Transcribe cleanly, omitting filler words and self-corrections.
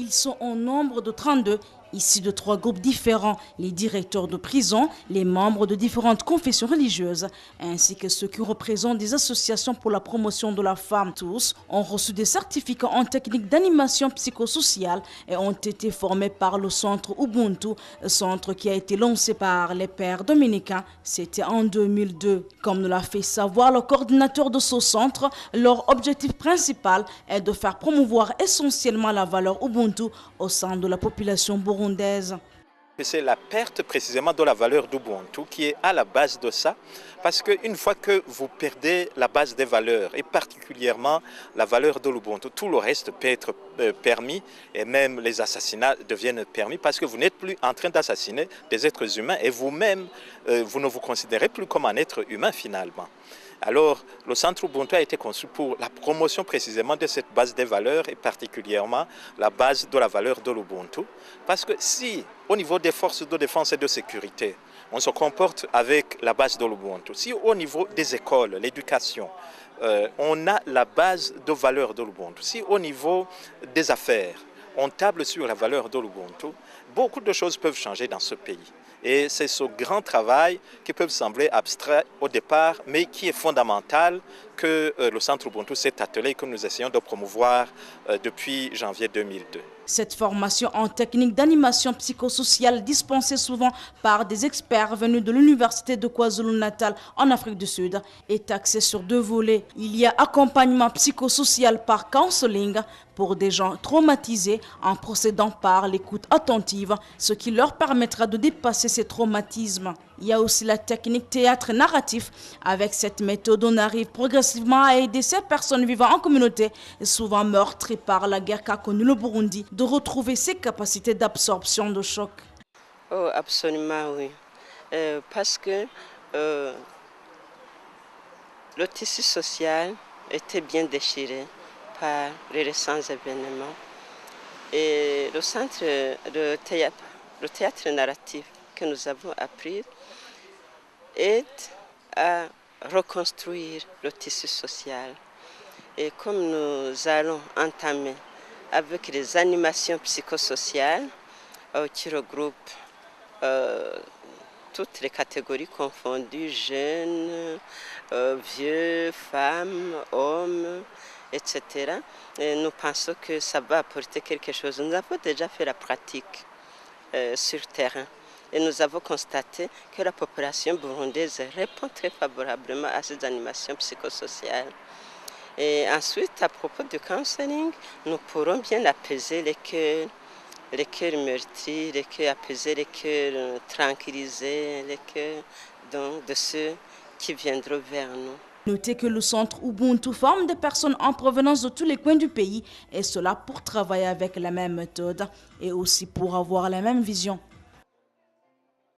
Ils sont au nombre de 32, issus de 3 groupes différents, les directeurs de prison, les membres de différentes confessions religieuses, ainsi que ceux qui représentent des associations pour la promotion de la femme. Tous ont reçu des certificats en technique d'animation psychosociale et ont été formés par le centre Ubuntu, centre qui a été lancé par les pères dominicains. C'était en 2002. Comme nous l'a fait savoir le coordinateur de ce centre, leur objectif principal est de faire promouvoir essentiellement la valeur Ubuntu au sein de la population burundaise. C'est la perte précisément de la valeur d'Ubuntu qui est à la base de ça, parce qu'une fois que vous perdez la base des valeurs, et particulièrement la valeur de l'Ubuntu, tout le reste peut être permis, et même les assassinats deviennent permis, parce que vous n'êtes plus en train d'assassiner des êtres humains, et vous-même, vous ne vous considérez plus comme un être humain finalement. Alors, le centre Ubuntu a été conçu pour la promotion précisément de cette base des valeurs et particulièrement la base de la valeur de l'Ubuntu. Parce que si, au niveau des forces de défense et de sécurité, on se comporte avec la base de l'Ubuntu, si au niveau des écoles, l'éducation, on a la base de valeur de l'Ubuntu, si au niveau des affaires, on table sur la valeur de l'Ubuntu, beaucoup de choses peuvent changer dans ce pays. Et c'est ce grand travail qui peut sembler abstrait au départ, mais qui est fondamental que le centre Ubuntu s'est attelé et que nous essayons de promouvoir depuis janvier 2002. Cette formation en technique d'animation psychosociale dispensée souvent par des experts venus de l'université de KwaZulu-Natal en Afrique du Sud est axée sur 2 volets. Il y a accompagnement psychosocial par counseling pour des gens traumatisés en procédant par l'écoute attentive, ce qui leur permettra de dépasser ces traumatismes. Il y a aussi la technique théâtre narratif. Avec cette méthode, on arrive progressivement à aider ces personnes vivant en communauté, souvent meurtries par la guerre qu'a connue le Burundi, de retrouver ses capacités d'absorption de choc. Oh, absolument oui. Parce que le tissu social était bien déchiré par les récents événements. Et le centre de théâtre, le théâtre narratif que nous avons appris aide à reconstruire le tissu social. Et comme nous allons entamer avec les animations psychosociales qui regroupent toutes les catégories confondues, jeunes, vieux, femmes, hommes, etc. Et nous pensons que ça va apporter quelque chose. Nous avons déjà fait la pratique sur terrain et nous avons constaté que la population burundaise répond très favorablement à ces animations psychosociales. Et ensuite, à propos du counseling, nous pourrons bien apaiser les cœurs meurtris, apaiser les cœurs tranquillisés, les cœurs donc, de ceux qui viendront vers nous. Notez que le centre Ubuntu forme des personnes en provenance de tous les coins du pays, et cela pour travailler avec la même méthode et aussi pour avoir la même vision.